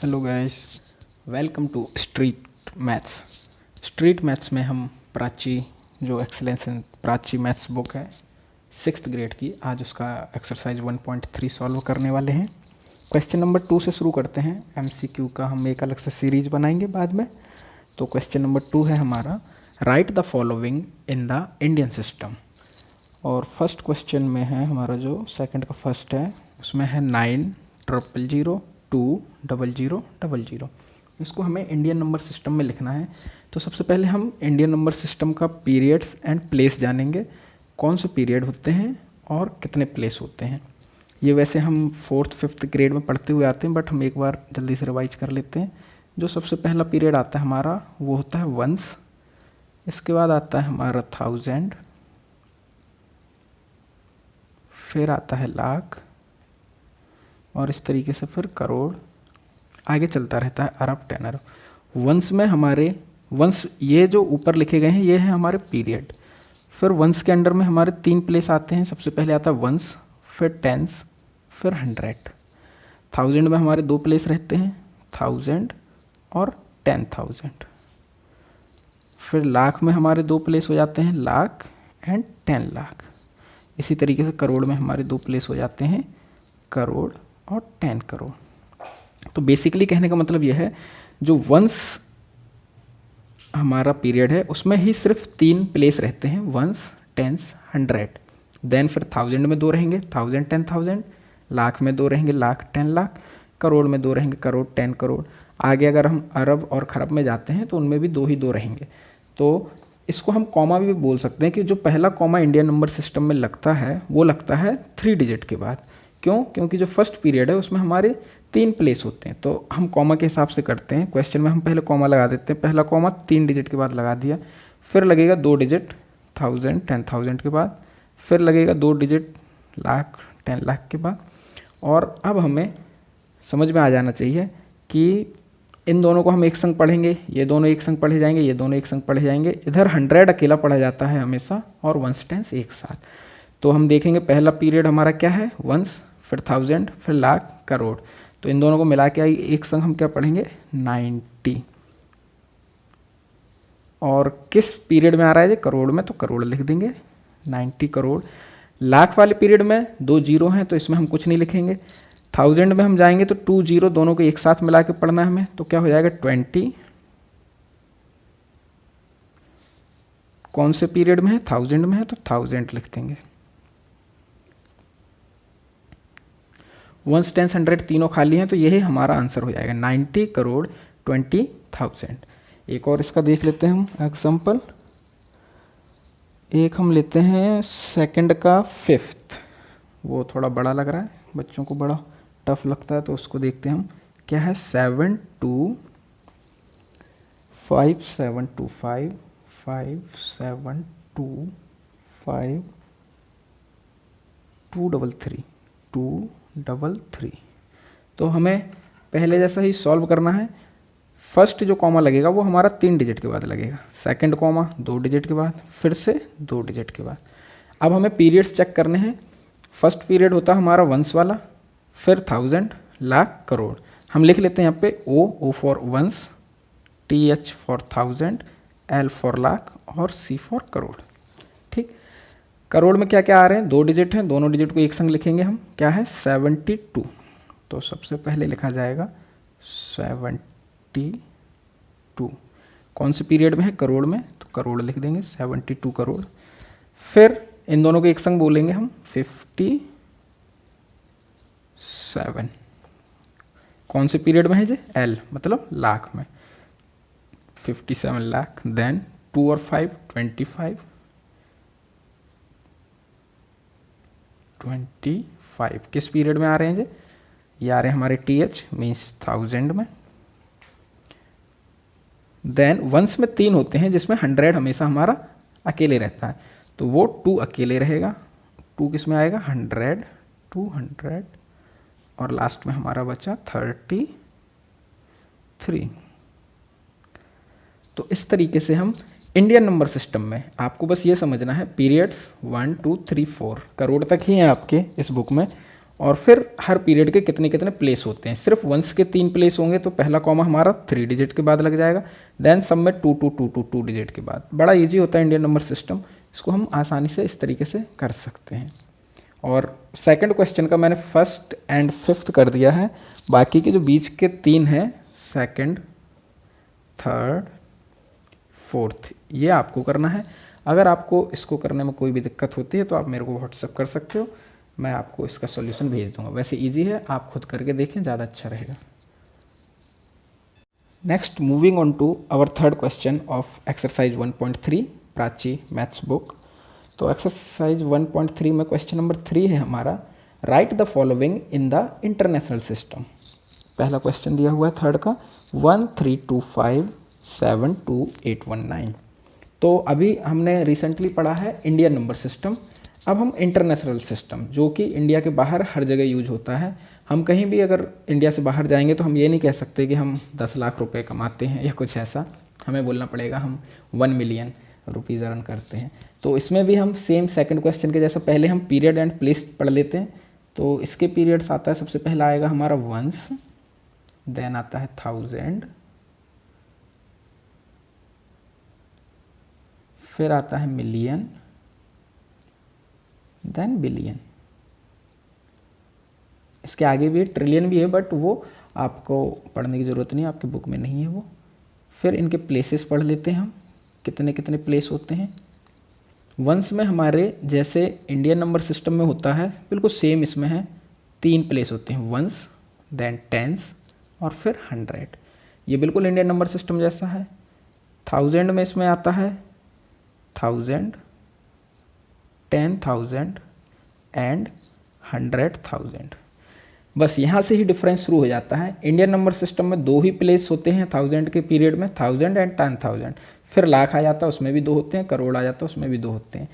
Hello guys, welcome to street maths. Street maths में हम प्राची जो excellence in Prachi maths book है 6th ग्रेड की, आज उसका एक्सरसाइज 1.3 सॉल्व करने वाले हैं। क्वेश्चन नंबर 2 से शुरू करते हैं। एमसीक्यू का हम एक अलग से सीरीज बनाएंगे बाद में। तो क्वेश्चन नंबर 2 है हमारा, write the following in the Indian system. और फर्स्ट क्वेश्चन में है हमारा जो सेकंड का फर्स्ट है, उसमें है 900020000। इसको हमें इंडियन नंबर सिस्टम में लिखना है। तो सबसे पहले हम इंडियन नंबर सिस्टम का पीरियड्स एंड प्लेस जानेंगे, कौन से पीरियड होते हैं और कितने प्लेस होते हैं। ये वैसे हम 4th 5th ग्रेड में पढ़ते हुए आते हैं, बट हम एक बार जल्दी से रिवाइज कर लेते हैं। जो सबसे पहला पीरियड आता है हमारा वो होता है वंस, इसके बाद आता है हमारा 1000, फिर आता है लाख, और इस तरीके से फिर करोड़, आगे चलता रहता है अरब 10 अरब। वंस में हमारे वंस ये जो ऊपर लिखे गए हैं ये है हमारे पीरियड। फिर वंस के अंडर में हमारे 3 प्लेस आते हैं। सबसे पहले आता है वंस, फिर टेंस, फिर 100। 1000 में हमारे 2 प्लेस रहते हैं, 1000 और 10,000। फिर लाख में हमारे 2 प्लेस हो जाते हैं, लाख एंड 10 लाख। इसी तरीके से करोड़ में हमारे 2 प्लेस हो जाते हैं, करोड़ और 10 करोड़। तो बेसिकली कहने का मतलब यह है, जो वंस हमारा पीरियड है उसमें ही सिर्फ 3 प्लेस रहते हैं, वंस, टेंस, 100। देन फिर 1000 में 2 रहेंगे, 1000 10,000। लाख में 2 रहेंगे, लाख 10 लाख। करोड़ में 2 रहेंगे, करोड़ 10 करोड़। आगे अगर हम अरब और खरब में जाते हैं तो उनमें भी 2 ही 2 रहेंगे। तो इसको हम कॉमा भी बोल सकते हैं कि जो पहला कॉमा इंडियन नंबर सिस्टम में लगता है वो लगता है 3 डिजिट के बाद। क्यों? क्योंकि जो फर्स्ट पीरियड है उसमें हमारे 3 प्लेस होते हैं। तो हम कॉमा के हिसाब से करते हैं। क्वेश्चन में हम पहले कॉमा लगा देते हैं। पहला कॉमा 3 डिजिट के बाद लगा दिया, फिर लगेगा 2 डिजिट 1000 10,000 के बाद, फिर लगेगा 2 डिजिट लाख 10 लाख के बाद। और अब हमें समझ में आ जाना चाहिए कि इन दोनों को हम एक संग पढ़ेंगे, ये दोनों एक संग पढ़े जाएंगे, ये दोनों एक संग पढ़े जाएंगे। इधर 100 अकेला पढ़ा जाता है हमेशा, और वंस टेंस एक साथ। तो हम देखेंगे पहला पीरियड हमारा क्या है, वंस, फिर 1000, फिर लाख, करोड़। तो इन दोनों को मिला के एक संग हम क्या पढ़ेंगे, 90। और किस पीरियड में आ रहा है ये, करोड़ में, तो करोड़ लिख देंगे, 90 करोड़। लाख वाले पीरियड में 2 जीरो हैं तो इसमें हम कुछ नहीं लिखेंगे। 1000 में हम जाएंगे तो 2 जीरो दोनों को एक साथ मिला के पढ़ना है हमें, तो क्या हो जाएगा 20। कौन से पीरियड में है, 1000 में है तो 1000 लिख देंगे। वंस टेंस 100 तीनों खाली हैं, तो यही हमारा आंसर हो जाएगा 90 करोड़ 20,000। एक और इसका देख लेते हैं हम एग्जाम्पल। एक हम लेते हैं सेकंड का 5th, वो थोड़ा बड़ा लग रहा है, बच्चों को बड़ा टफ लगता है, तो उसको देखते हैं हम। क्या है, 7255725 तो हमें पहले जैसा ही सॉल्व करना है। फर्स्ट जो कॉमा लगेगा वो हमारा 3 डिजिट के बाद लगेगा, सेकंड कॉमा 2 डिजिट के बाद, फिर से 2 डिजिट के बाद। अब हमें पीरियड्स चेक करने हैं। फर्स्ट पीरियड होता है हमारा वंस वाला, फिर 1000, लाख, करोड़। हम लिख लेते हैं यहाँ पे O for ones, TH for 1000, L for lakh और C फॉर करोड़। ठीक, करोड़ में क्या क्या आ रहे हैं, 2 डिजिट हैं, दोनों डिजिट को एक संग लिखेंगे हम। क्या है, 72। तो सबसे पहले लिखा जाएगा 72। कौन से पीरियड में है, करोड़ में, तो करोड़ लिख देंगे, 72 करोड़। फिर इन दोनों को एक संग बोलेंगे हम, 57। कौन से पीरियड में है जी, L मतलब लाख में, 57 लाख। देन 2 और 5 25 किस पीरियड में आ रहे हैं जी, ये आ रहे हैं हमारे TH मीन्स 1000 में। देन वंस में 3 होते हैं जिसमें 100 हमेशा हमारा अकेले रहता है, तो वो 2 अकेले रहेगा। 2 किस में आएगा, 100 200, और लास्ट में हमारा बचा 33। तो इस तरीके से हम इंडियन नंबर सिस्टम में, आपको बस ये समझना है, पीरियड्स 1 2 3 4 करोड़ तक ही हैं आपके इस बुक में, और फिर हर पीरियड के कितने कितने प्लेस होते हैं। सिर्फ वंस के 3 प्लेस होंगे तो पहला कॉमा हमारा 3 डिजिट के बाद लग जाएगा, देन सब में 2 2 2 2 2 डिजिट के बाद। बड़ा ईजी होता है इंडियन नंबर सिस्टम, इसको हम आसानी से इस तरीके से कर सकते हैं। और सेकंड क्वेश्चन का मैंने फर्स्ट एंड फिफ्थ कर दिया है, बाकी के जो बीच के 3 हैं सेकंड, थर्ड, फोर्थ, ये आपको करना है। अगर आपको इसको करने में कोई भी दिक्कत होती है तो आप मेरे को व्हाट्सअप कर सकते हो, मैं आपको इसका सॉल्यूशन भेज दूंगा। वैसे इजी है, आप खुद करके देखें, ज़्यादा अच्छा रहेगा। Next moving on to our third question of exercise 1.3 Prachi maths book. तो एक्सरसाइज 1.3 में क्वेश्चन नंबर 3 है हमारा, write the following in the international system. पहला क्वेश्चन दिया हुआ है थर्ड का 132572819। तो अभी हमने रिसेंटली पढ़ा है इंडियन नंबर सिस्टम, अब हम इंटरनेशनल सिस्टम जो कि इंडिया के बाहर हर जगह यूज होता है। हम कहीं भी अगर इंडिया से बाहर जाएंगे तो हम ये नहीं कह सकते कि हम 10 लाख रुपए कमाते हैं या कुछ ऐसा, हमें बोलना पड़ेगा हम 1 मिलियन रुपीज़ अर्न करते हैं। तो इसमें भी हम सेम सेकंड क्वेश्चन के जैसा पहले हम पीरियड एंड प्लेस पढ़ लेते हैं। तो इसके पीरियड्स आता है, सबसे पहला आएगा हमारा वंस, देन आता है 1000, फिर आता है मिलियन, देन बिलियन। इसके आगे भी ट्रिलियन भी है बट वो आपको पढ़ने की ज़रूरत नहीं है, आपके बुक में नहीं है वो। फिर इनके प्लेसेस पढ़ लेते हैं हम, कितने कितने प्लेस होते हैं। वंस में हमारे जैसे इंडियन नंबर सिस्टम में होता है बिल्कुल सेम इसमें है, 3 प्लेस होते हैं, वंस, देन टेंस और फिर 100। ये बिल्कुल इंडियन नंबर सिस्टम जैसा है। 1000 में इसमें आता है 1000, 10,000 एंड 100,000। बस यहाँ से ही डिफरेंस शुरू हो जाता है। इंडियन नंबर सिस्टम में 2 ही प्लेस होते हैं 1000 के पीरियड में, 1000 एंड 10,000। फिर लाख आ जाता है उसमें भी 2 होते हैं, करोड़ आ जाता है उसमें भी 2 होते हैं।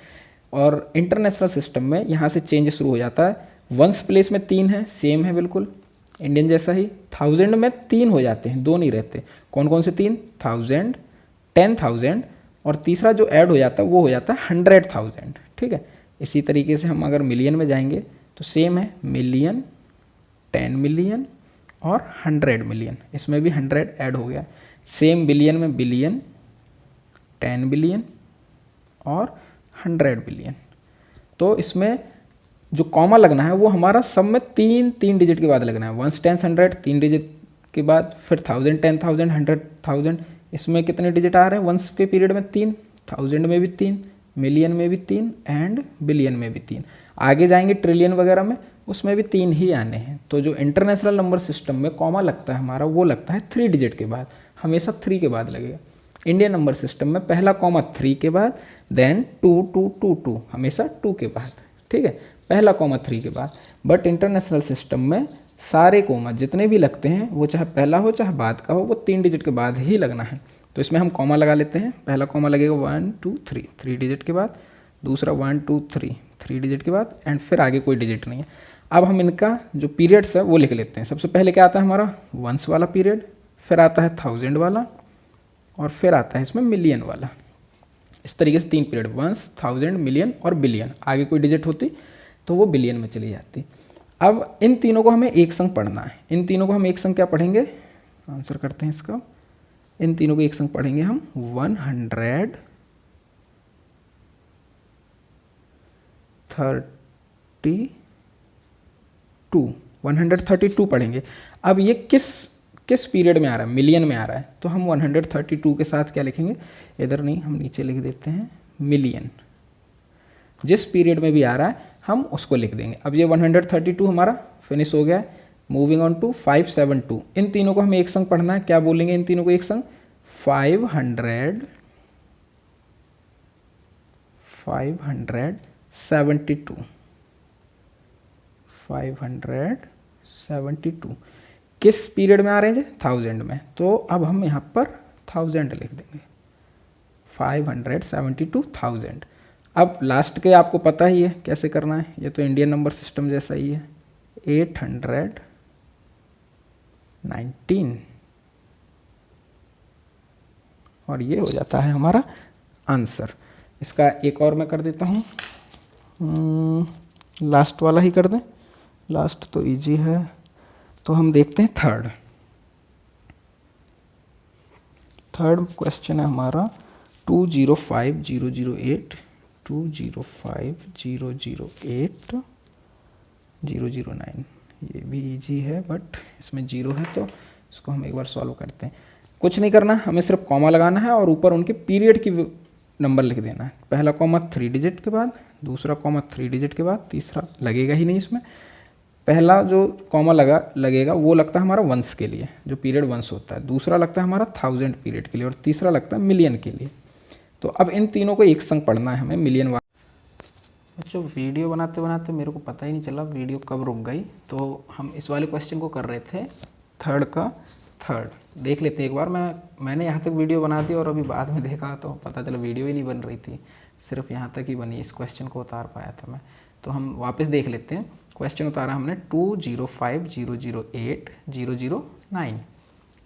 और इंटरनेशनल सिस्टम में यहाँ से चेंज शुरू हो जाता है। वंस प्लेस में 3 है, सेम है बिल्कुल इंडियन जैसा ही। 1000 में 3 हो जाते हैं, 2 नहीं रहते। कौन कौन से 3? 1000, 10,000 और तीसरा जो ऐड हो जाता है वो हो जाता है 100,000। ठीक है, इसी तरीके से हम अगर मिलियन में जाएंगे तो सेम है, मिलियन, 10 मिलियन और 100 मिलियन, इसमें भी 100 ऐड हो गया। सेम बिलियन में बिलियन, 10 बिलियन और 100 बिलियन। तो इसमें जो कॉमा लगना है वो हमारा सब में 3 डिजिट के बाद लगना है। वंस, टेंस, 100 3 डिजिट के बाद, फिर 1000, 10,000, 100,000। इसमें कितने डिजिट आ रहे हैं वंस के पीरियड में? 3, 1000 में भी 3, मिलियन में भी 3 एंड बिलियन में भी 3। आगे जाएंगे ट्रिलियन वगैरह में, उसमें भी 3 ही आने हैं। तो जो इंटरनेशनल नंबर सिस्टम में कॉमा लगता है हमारा वो लगता है 3 डिजिट के बाद, हमेशा 3 के बाद लगेगा। इंडियन नंबर सिस्टम में पहला कॉमा 3 के बाद, देन 2 2 2 2, हमेशा 2 के बाद। ठीक है, पहला कॉमा 3 के बाद। बट इंटरनेशनल सिस्टम में सारे कॉमा जितने भी लगते हैं वो चाहे पहला हो चाहे बाद का हो, वो 3 डिजिट के बाद ही लगना है। तो इसमें हम कॉमा लगा लेते हैं। पहला कॉमा लगेगा 1 2 3, 3 डिजिट के बाद। दूसरा 1 2 3, 3 डिजिट के बाद एंड फिर आगे कोई डिजिट नहीं है। अब हम इनका जो पीरियड्स है वो लिख लेते हैं। सबसे पहले क्या आता है हमारा? वंस वाला पीरियड, फिर आता है 1000 वाला और फिर आता है इसमें मिलियन वाला। इस तरीके से 3 पीरियड, वंस, 1000, मिलियन और बिलियन। आगे कोई डिजिट होती तो वो बिलियन में चली जाती। अब इन तीनों को हमें एक संग पढ़ना है। इन तीनों को हम एक संग क्या पढ़ेंगे? आंसर करते हैं इसका। इन तीनों को एक संग पढ़ेंगे हम 132 132 पढ़ेंगे। अब ये किस पीरियड में आ रहा है? मिलियन में आ रहा है, तो हम 132 के साथ क्या लिखेंगे? इधर नहीं, हम नीचे लिख देते हैं मिलियन। जिस पीरियड में भी आ रहा है हम उसको लिख देंगे। अब ये 132 हमारा फिनिश हो गया है। Moving on to 572। इन तीनों को हमें एक संग पढ़ना है। क्या बोलेंगे इन तीनों को एक संग? 572 572 किस पीरियड में आ रहे हैं? 1000 में। तो अब हम यहाँ पर 1000 लिख देंगे, 572,000। अब लास्ट के आपको पता ही है कैसे करना है, ये तो इंडियन नंबर सिस्टम जैसा ही है। 819 और ये हो जाता है हमारा आंसर। इसका एक और मैं कर देता हूँ, लास्ट वाला ही कर दें, लास्ट तो इजी है, तो हम देखते हैं थर्ड। थर्ड क्वेश्चन है हमारा 205008 205008 ये भी इजी है बट इसमें जीरो है, तो इसको हम एक बार सॉल्व करते हैं। कुछ नहीं करना, हमें सिर्फ कॉमा लगाना है और ऊपर उनके पीरियड की नंबर लिख देना है। पहला कॉमा 3 डिजिट के बाद, दूसरा कॉमा 3 डिजिट के बाद, तीसरा लगेगा ही नहीं इसमें। पहला जो कॉमा लगेगा वो लगता है हमारा वंस के लिए, जो पीरियड वंस होता है। दूसरा लगता है हमारा 1000 पीरियड के लिए, और तीसरा लगता है मिलियन के लिए। तो अब इन तीनों को एक संग पढ़ना है हमें मिलियन वाला। बच्चों वीडियो बनाते बनाते मेरे को पता ही नहीं चला वीडियो कब रुक गई। तो हम इस वाले क्वेश्चन को कर रहे थे थर्ड का थर्ड। देख लेते हैं एक बार। मैंने यहाँ तक वीडियो बना दी और अभी बाद में देखा तो पता चला वीडियो ही नहीं बन रही थी, सिर्फ यहाँ तक ही बनी। इस क्वेश्चन को उतार पाया था मैं। तो हम वापस देख लेते हैं। क्वेश्चन उतारा हमने 2050080009।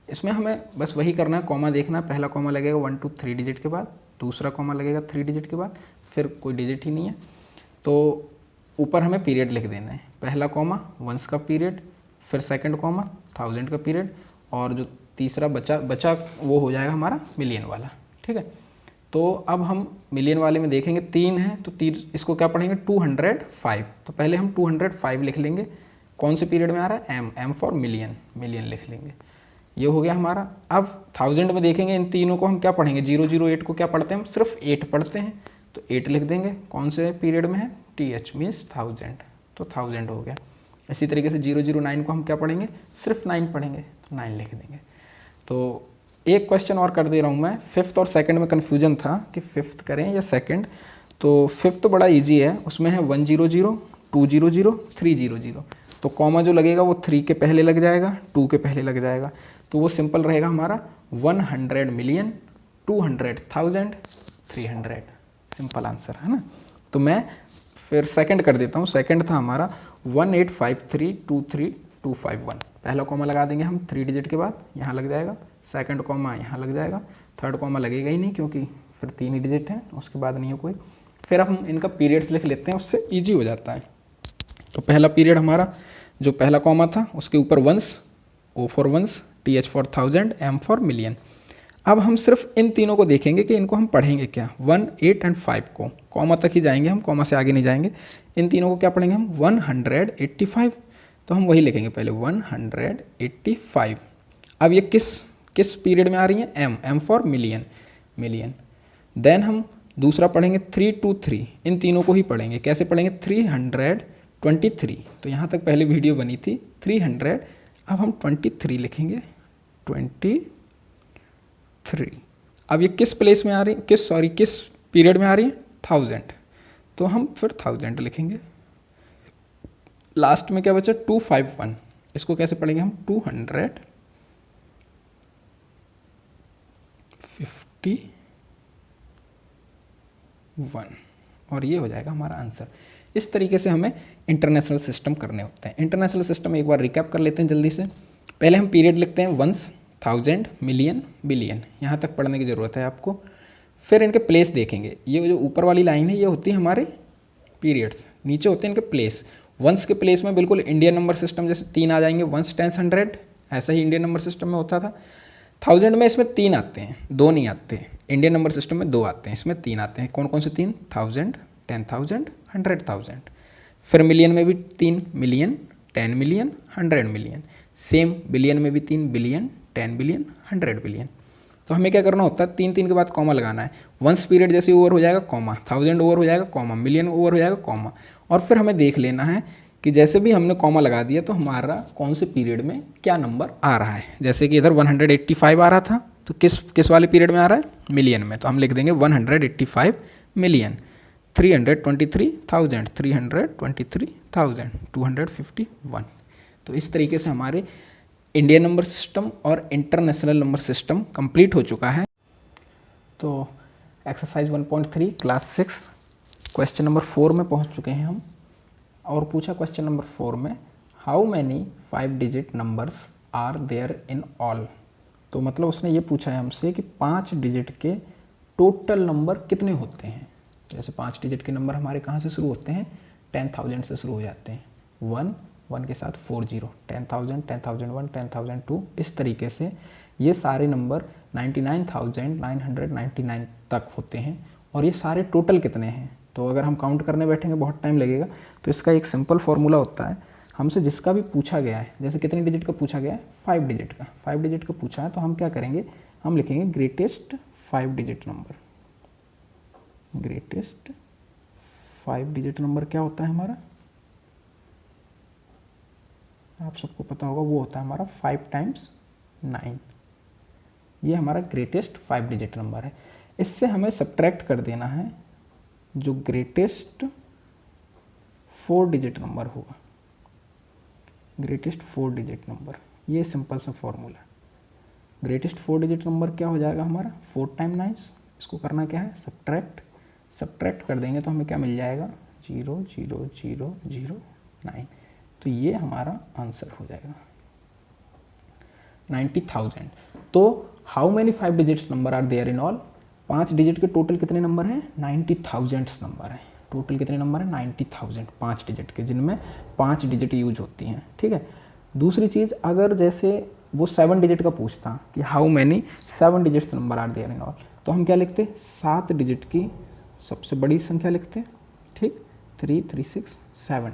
इसमें हमें बस वही करना है, कॉमा देखना है। पहला कॉमा लगेगा 1 2 3 डिजिट के बाद, दूसरा कॉमा लगेगा 3 डिजिट के बाद, फिर कोई डिजिट ही नहीं है। तो ऊपर हमें पीरियड लिख देना है। पहला कॉमा वंस का पीरियड, फिर सेकंड कॉमा 1000 का पीरियड, और जो तीसरा बचा वो हो जाएगा हमारा मिलियन वाला। ठीक है, तो अब हम मिलियन वाले में देखेंगे 3 है, तो इसको क्या पढ़ेंगे 205। तो पहले हम 205 लिख लेंगे। कौन से पीरियड में आ रहा है, एम फॉर मिलियन, मिलियन लिख लेंगे। ये हो गया हमारा। अब 1000 में देखेंगे इन तीनों को हम क्या पढ़ेंगे, 008 को क्या पढ़ते हैं हम, सिर्फ 8 पढ़ते हैं, तो 8 लिख देंगे। कौन से पीरियड में है, TH मीन्स 1000, तो 1000 हो गया। इसी तरीके से 009 को हम क्या पढ़ेंगे, सिर्फ 9 पढ़ेंगे, तो 9 लिख देंगे। तो एक क्वेश्चन और कर दे रहा हूँ मैं। फिफ्थ और सेकंड में कन्फ्यूजन था कि फिफ्थ करें या सेकंड। तो फिफ्थ तो बड़ा इजी है, उसमें है 100 200 300। तो कॉमा जो लगेगा वो 3 के पहले लग जाएगा, 2 के पहले लग जाएगा। तो वो सिंपल रहेगा हमारा 100 मिलियन 200,000 300। सिंपल आंसर है ना। तो मैं फिर सेकंड कर देता हूँ। सेकंड था हमारा 185323251। पहला कॉमा लगा देंगे हम 3 डिजिट के बाद, यहाँ लग जाएगा। सेकंड कॉमा यहाँ लग जाएगा। थर्ड कॉमा लगेगा ही नहीं क्योंकि फिर 3 ही डिजिट हैं, उसके बाद नहीं है कोई। फिर अब हम इनका पीरियड्स लिख लेते हैं, उससे ईजी हो जाता है। तो पहला पीरियड हमारा जो पहला कॉमा था उसके ऊपर ones, O for ones, TH for 1000, M for million. अब हम सिर्फ इन तीनों को देखेंगे कि इनको हम पढ़ेंगे क्या। 1 8 और 5 को कॉमा तक ही जाएंगे हम, कॉमा से आगे नहीं जाएंगे। इन तीनों को क्या पढ़ेंगे हम, 185। तो हम वही लिखेंगे पहले 185। अब ये किस पीरियड में आ रही हैं, M for million, million. Then हम दूसरा पढ़ेंगे 323। इन तीनों को ही पढ़ेंगे। कैसे पढ़ेंगे, 323। तो यहाँ तक पहले वीडियो बनी थी 300। अब हम 23 लिखेंगे, 23। अब ये किस प्लेस में आ रही, किस पीरियड में आ रही है, 1000। तो हम फिर 1000 लिखेंगे। लास्ट में क्या बचा, 251। इसको कैसे पढ़ेंगे हम, 251, और ये हो जाएगा हमारा आंसर। इस तरीके से हमें इंटरनेशनल सिस्टम करने होते हैं। इंटरनेशनल सिस्टम एक बार रिकैप कर लेते हैं जल्दी से। पहले हम पीरियड लिखते हैं वंस, 1000, मिलियन, बिलियन, यहाँ तक पढ़ने की ज़रूरत है आपको। फिर इनके प्लेस देखेंगे। ये जो ऊपर वाली लाइन है ये होती है हमारे पीरियड्स, नीचे होते हैं इनके प्लेस। वंस के प्लेस में बिल्कुल इंडियन नंबर सिस्टम जैसे 3 आ जाएंगे, वंस, टेंस, 100, ऐसा ही इंडियन नंबर सिस्टम में होता था। 1000 में इसमें 3 आते हैं, 2 नहीं आते। इंडियन नंबर सिस्टम में 2 आते हैं, इसमें 3 आते हैं। कौन कौन से 3, 1000, 10,000, 100,000। फिर मिलियन में भी 3, million, 10 million, 100 million. Same billion में भी 3, बिलियन, 10 बिलियन, 100 बिलियन। तो हमें क्या करना होता है, 3 के बाद कॉमा लगाना है। वंस पीरियड जैसे ओवर हो जाएगा कॉमा, 1000 ओवर हो जाएगा कॉमा, मिलियन ओवर हो जाएगा कॉमा। और फिर हमें देख लेना है कि जैसे भी हमने कॉमा लगा दिया तो हमारा कौन से पीरियड में क्या नंबर आ रहा है। जैसे कि इधर 185 आ रहा था, तो किस वाले पीरियड में आ रहा है, मिलियन में। तो हम लिख देंगे 185 मिलियन। 323,000, 323,000, 251। तो इस तरीके से हमारे इंडियन नंबर सिस्टम और इंटरनेशनल नंबर सिस्टम कंप्लीट हो चुका है। तो एक्सरसाइज 1.3 क्लास 6 क्वेश्चन नंबर 4 में पहुंच चुके हैं हम। और पूछा क्वेश्चन नंबर 4 में, how many 5 digit numbers are there in all. तो मतलब उसने ये पूछा है हमसे कि 5 डिजिट के टोटल नंबर कितने होते हैं। जैसे 5 डिजिट के नंबर हमारे कहाँ से शुरू होते हैं, 10,000 से शुरू हो जाते हैं। 1 1 के साथ 4 जीरो, 10,000, 10,001, 10,002, इस तरीके से ये सारे नंबर 99,999 तक होते हैं। और ये सारे टोटल कितने हैं, तो अगर हम काउंट करने बैठेंगे बहुत टाइम लगेगा। तो इसका एक सिंपल फॉर्मूला होता है, हमसे जिसका भी पूछा गया है, जैसे कितने डिजिट का पूछा गया है, 5 डिजिट का, 5 डिजिट का पूछा है, तो हम क्या करेंगे, हम लिखेंगे greatest 5 digit number. Greatest 5 digit number क्या होता है हमारा, आप सबको पता होगा, वो होता है हमारा 5 टाइम्स 9। ये हमारा ग्रेटेस्ट 5 डिजिट नंबर है। इससे हमें सब्ट्रैक्ट कर देना है जो ग्रेटेस्ट 4 डिजिट नंबर होगा, ग्रेटेस्ट 4 डिजिट नंबर। ये सिंपल सा फॉर्मूला। ग्रेटेस्ट 4 डिजिट नंबर क्या हो जाएगा हमारा, 4 टाइम 9। इसको करना क्या है, सब्ट्रैक्ट। सब्ट्रैक्ट कर देंगे तो हमें क्या मिल जाएगा, 0 0 0 0 9। तो ये हमारा आंसर हो जाएगा 90,000। तो how many 5 digits number are there in all, 5 digit के टोटल कितने नंबर हैं, 90,000 नंबर हैं। टोटल कितने नंबर हैं, 90,000 5 डिजिट के, जिनमें 5 डिजिट यूज होती हैं। ठीक है। दूसरी चीज़, अगर जैसे वो 7 डिजिट का पूछता कि how many 7 digits number are there in all, तो हम क्या लिखते, 7 डिजिट की सबसे बड़ी संख्या लिखते। ठीक, 3 3 6 7।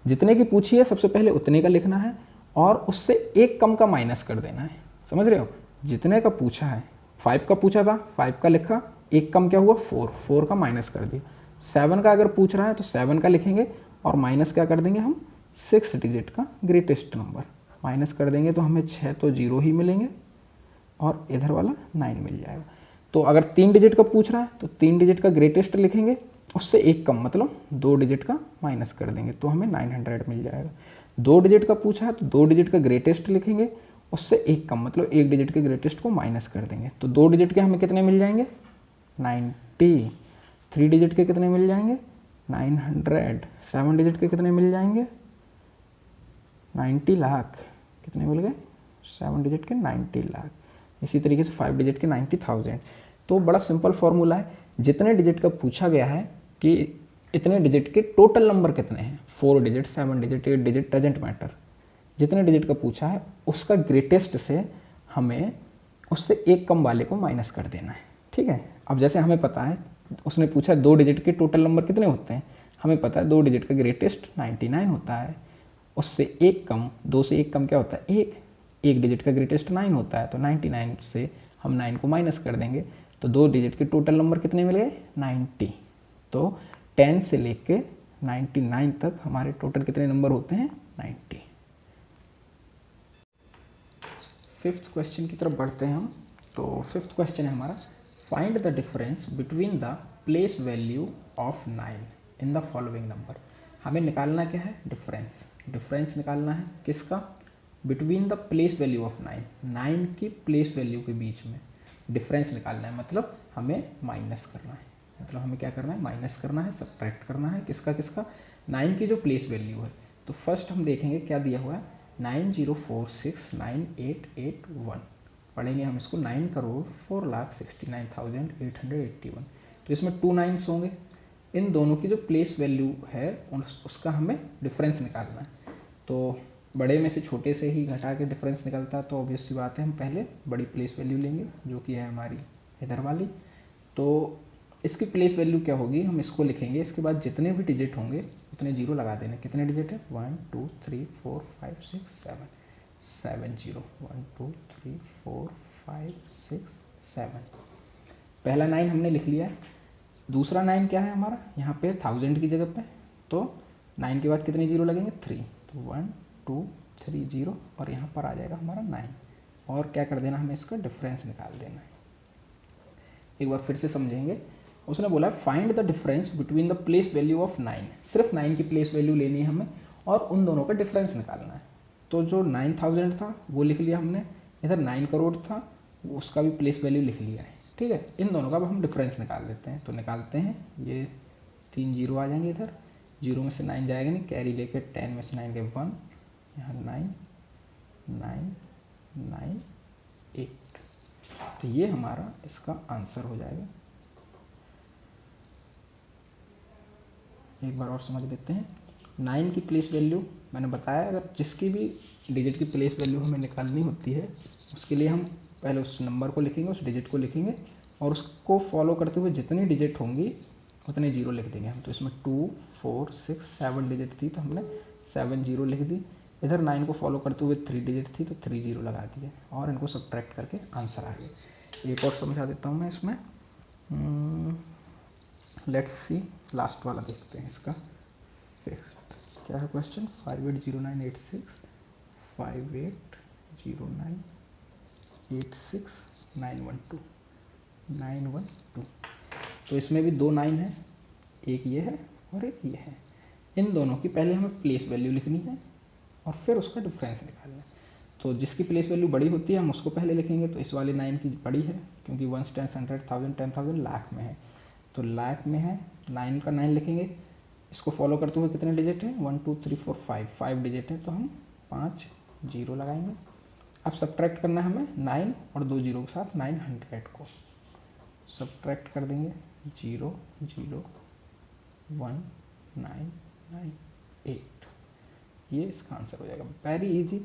जितने की पूछी है सबसे पहले उतने का लिखना है और उससे एक कम का माइनस कर देना है। समझ रहे हो, जितने का पूछा है, 5 का पूछा था, 5 का लिखा, एक कम क्या हुआ, 4 का माइनस कर दिया। 7 का अगर पूछ रहा है तो 7 का लिखेंगे और माइनस क्या कर देंगे हम, 6 डिजिट का ग्रेटेस्ट नंबर माइनस कर देंगे, तो हमें 6 तो 0 ही मिलेंगे और इधर वाला 9 मिल जाएगा। तो अगर 3 डिजिट का पूछ रहा है तो 3 डिजिट का ग्रेटेस्ट लिखेंगे, उससे एक कम मतलब 2 डिजिट का माइनस कर देंगे, तो हमें 900 मिल जाएगा। 2 डिजिट का पूछा है तो 2 डिजिट का ग्रेटेस्ट लिखेंगे, उससे एक कम मतलब 1 डिजिट के ग्रेटेस्ट को माइनस कर देंगे, तो 2 डिजिट के हमें कितने मिल जाएंगे, 90। 3 डिजिट के कितने मिल जाएंगे, 900। 7 डिजिट के कितने मिल जाएंगे, 90 लाख। कितने मिल गए, 7 डिजिट के 90 लाख। इसी तरीके से 5 डिजिट के 90,000। तो बड़ा सिंपल फॉर्मूला है, जितने डिजिट का पूछा गया है कि इतने डिजिट के टोटल नंबर कितने हैं, 4 digit 7 digit 8 digit doesn't matter, जितने डिजिट का पूछा है उसका ग्रेटेस्ट से हमें उससे एक कम वाले को माइनस कर देना है। ठीक है। अब जैसे हमें पता है, उसने पूछा 2 डिजिट के टोटल नंबर कितने होते हैं, हमें पता है 2 डिजिट का ग्रेटेस्ट 99 होता है, उससे एक कम, 2 से एक कम क्या होता है, 1 डिजिट का ग्रेटेस्ट 9 होता है, तो 99 से हम 9 को माइनस कर देंगे, तो 2 डिजिट के टोटल नंबर कितने मिल गए, 90। तो 10 से लेके 99 तक हमारे टोटल कितने नंबर होते हैं, 90। 5th क्वेश्चन की तरफ बढ़ते हैं हम। तो 5th क्वेश्चन है हमारा, find the difference between the place value of 9 in the following number. हमें निकालना क्या है, डिफरेंस। डिफरेंस निकालना है किसका, between the place value of 9, 9 की प्लेस वैल्यू के बीच में डिफरेंस निकालना है, मतलब हमें माइनस करना है। मतलब हमें क्या करना है, माइनस करना है, सब्ट्रैक्ट करना है, किसका किसका, 9 की जो प्लेस वैल्यू है। तो फर्स्ट हम देखेंगे क्या दिया हुआ है, 90469881। पढ़ेंगे हम इसको, 9,04,69,881। तो इसमें 2 9s होंगे, इन दोनों की जो प्लेस वैल्यू है उसका हमें डिफरेंस निकालना है। तो बड़े में से छोटे से ही घटा के डिफरेंस निकलता है, तो ऑब्वियस सी बात है हम पहले बड़ी प्लेस वैल्यू लेंगे जो कि है हमारी इधर वाली। तो इसकी प्लेस वैल्यू क्या होगी, हम इसको लिखेंगे, इसके बाद जितने भी डिजिट होंगे उतने जीरो लगा देने। कितने डिजिट है, 1 2 3 4 5 6 7, 7 0, 1 2 3 4 5 6 7। पहला 9 हमने लिख लिया है। दूसरा 9 क्या है हमारा, यहाँ पे 1000 की जगह पे, तो 9 के बाद कितने जीरो लगेंगे, 3, तो 1 2 3 0, और यहाँ पर आ जाएगा हमारा 9। और क्या कर देना, हमें इसका डिफरेंस निकाल देना है। एक बार फिर से समझेंगे, उसने बोला find the difference between the place value of 9, सिर्फ 9 की प्लेस वैल्यू लेनी है हमें और उन दोनों का डिफरेंस निकालना है। तो जो 9000 था वो लिख लिया हमने, इधर 9 करोड़ था उसका भी प्लेस वैल्यू लिख लिया है। ठीक है, इन दोनों का अब हम डिफरेंस निकाल लेते हैं। तो निकालते हैं, ये 3 जीरो आ जाएंगे, इधर जीरो में से 9 जाएगा नहीं, कैरी लेके 10 में से 9 गए 1, यहाँ 9 9 9 8। तो ये हमारा इसका आंसर हो जाएगा। एक बार और समझ लेते हैं, 9 की प्लेस वैल्यू मैंने बताया, अगर जिसकी भी डिजिट की प्लेस वैल्यू हमें निकालनी होती है उसके लिए हम पहले उस नंबर को लिखेंगे, उस डिजिट को लिखेंगे और उसको फॉलो करते हुए जितनी डिजिट होंगी उतने जीरो लिख देंगे हम। तो इसमें 2 4 6 7 डिजिट थी तो हमने 7 जीरो लिख दी। इधर 9 को फॉलो करते हुए 3 डिजिट थी तो 3 जीरो लगा दिए और इनको सब्ट्रैक्ट करके आंसर आ गया। एक और समझा देता हूँ मैं इसमें। लेट्स सी, लास्ट वाला देखते हैं इसका, फिफ्थ क्या है क्वेश्चन, 580986 580986 तो इसमें भी 2 9 है, एक ये है और एक ये है। इन दोनों की पहले हमें प्लेस वैल्यू लिखनी है और फिर उसका डिफरेंस निकालना है। तो जिसकी प्लेस वैल्यू बड़ी होती है हम उसको पहले लिखेंगे। तो इस वाले 9 की बड़ी है क्योंकि 1 10 100 1000 10,000 लाख में है, तो लाख में है, 9 का 9 लिखेंगे। इसको फॉलो करते हुए कितने डिजिट हैं, 1 2 3 4 5 डिजिट है तो हम 5 जीरो लगाएंगे। अब सब्ट्रैक्ट करना है हमें 9 और 2 जीरो के साथ 900 को सब्ट्रैक्ट कर देंगे, 0 0 1 9 9 8, ये इसका आंसर हो जाएगा। Very easy.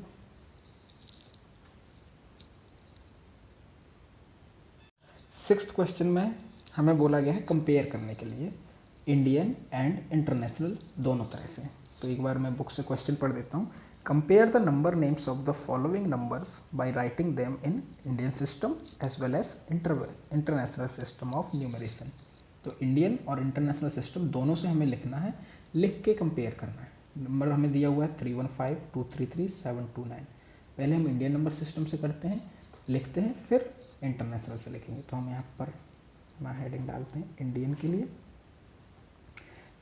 सिक्स्थ क्वेश्चन में हमें बोला गया है कंपेयर करने के लिए इंडियन एंड इंटरनेशनल दोनों तरह से। तो एक बार मैं बुक से क्वेश्चन पढ़ देता हूँ। Compare the number names of the following numbers by writing them in Indian system as well as international system of numeration. तो इंडियन और इंटरनेशनल सिस्टम दोनों से हमें लिखना है, लिख के कंपेयर करना है। नंबर हमें दिया हुआ है 315 233 729। पहले हम इंडियन नंबर सिस्टम से करते हैं, लिखते हैं, फिर इंटरनेशनल से लिखेंगे। तो हम यहाँ पर अपना हेडिंग डालते हैं इंडियन के लिए।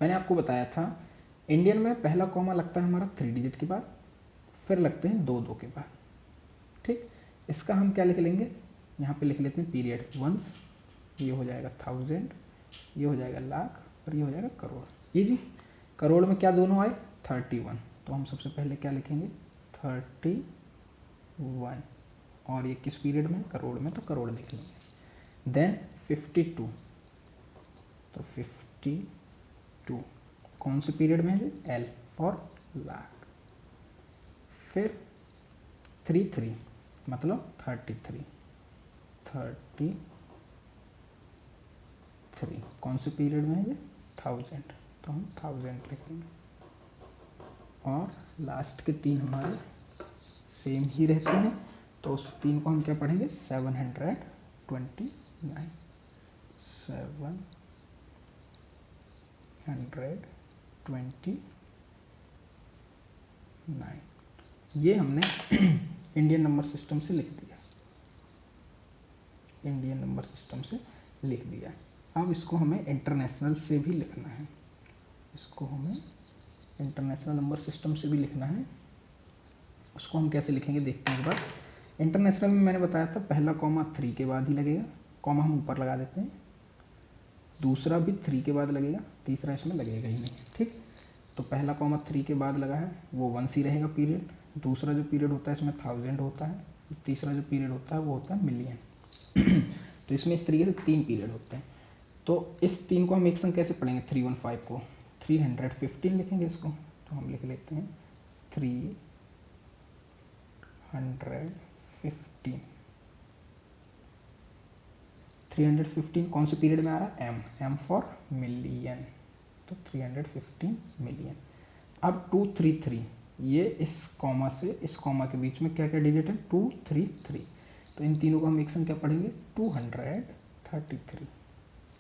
मैंने आपको बताया था इंडियन में पहला कॉमा लगता है हमारा 3 डिजिट के बाद, फिर लगते हैं 2 2 के बाद। ठीक, इसका हम क्या लिख लेंगे, यहाँ पे लिख लेते हैं पीरियड वंस, ये हो जाएगा 1000, ये हो जाएगा लाख और ये हो जाएगा करोड़। इजी। करोड़ में क्या दोनों आए, 31, तो हम सबसे पहले क्या लिखेंगे 31, और ये किस पीरियड में, करोड़ में, तो करोड़ लिख लेंगे। देन 52, तो 52 कौन से पीरियड में है, एल फॉर लाख। फिर 33 मतलब 33 कौन से पीरियड में है ये, 1000, तो हम 1000 लिखेंगे। और लास्ट के 3 हमारे सेम ही रहते हैं, तो उस 3 को हम क्या पढ़ेंगे, 729 729 ये हमने इंडियन नंबर सिस्टम से लिख दिया, इंडियन नंबर सिस्टम से लिख दिया। अब इसको हमें इंटरनेशनल से भी लिखना है, इसको हमें इंटरनेशनल नंबर सिस्टम से भी लिखना है। उसको हम कैसे लिखेंगे देखते हैं एक बार। इंटरनेशनल में मैंने बताया था पहला कॉमा 3 के बाद ही लगेगा, कॉमा हम ऊपर लगा देते हैं, दूसरा भी 3 के बाद लगेगा, तीसरा इसमें लगेगा ही नहीं। ठीक, तो पहला कॉमा 3 के बाद लगा है वो 1 ही रहेगा पीरियड, दूसरा जो पीरियड होता है इसमें 1000 होता है, तीसरा जो पीरियड होता है वो होता है मिलियन। तो इसमें इस तरीके से 3 पीरियड होते हैं। तो इस 3 को हम एक संग कैसे पढ़ेंगे, 315 को 315 लिखेंगे इसको, तो हम लिख लेते हैं 315। 315 कौन से पीरियड में आ रहा है, एम फॉर मिलियन, तो 315 मिलियन। अब 233, ये इस कॉमा से इस कॉमा के बीच में क्या क्या डिजिट है, 233, तो इन तीनों को हम एक संग क्या पढ़ेंगे, 233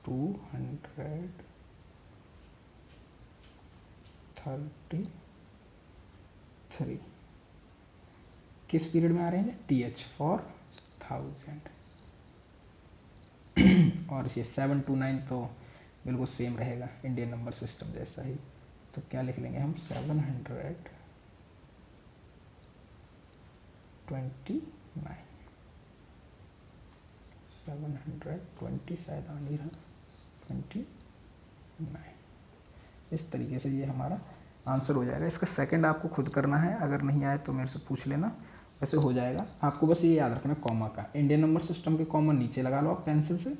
233 किस पीरियड में आ रहे हैं, टी एच फॉर 1000। और ये 729 तो बिल्कुल सेम रहेगा इंडियन नंबर सिस्टम जैसा ही, तो क्या लिख लेंगे हम 729 720 शायद आ नहीं रहा, 29। इस तरीके से ये हमारा आंसर हो जाएगा। इसका सेकंड आपको खुद करना है, अगर नहीं आए तो मेरे से पूछ लेना, वैसे हो जाएगा। आपको बस ये याद रखना कॉमा का, इंडियन नंबर सिस्टम के कॉमा नीचे लगा लो आप पेंसिल से,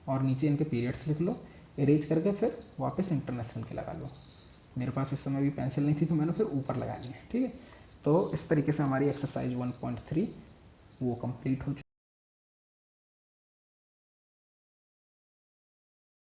और नीचे इनके पीरियड्स लिख लो, इरेज करके फिर वापस इंटरनेशनल के लगा लो, मेरे पास इस समय भी पेंसिल नहीं थी तो मैंने फिर ऊपर लगा लिया, ठीक है। तो इस तरीके से हमारी एक्सरसाइज 1.3 वो कंप्लीट हो चुकी है।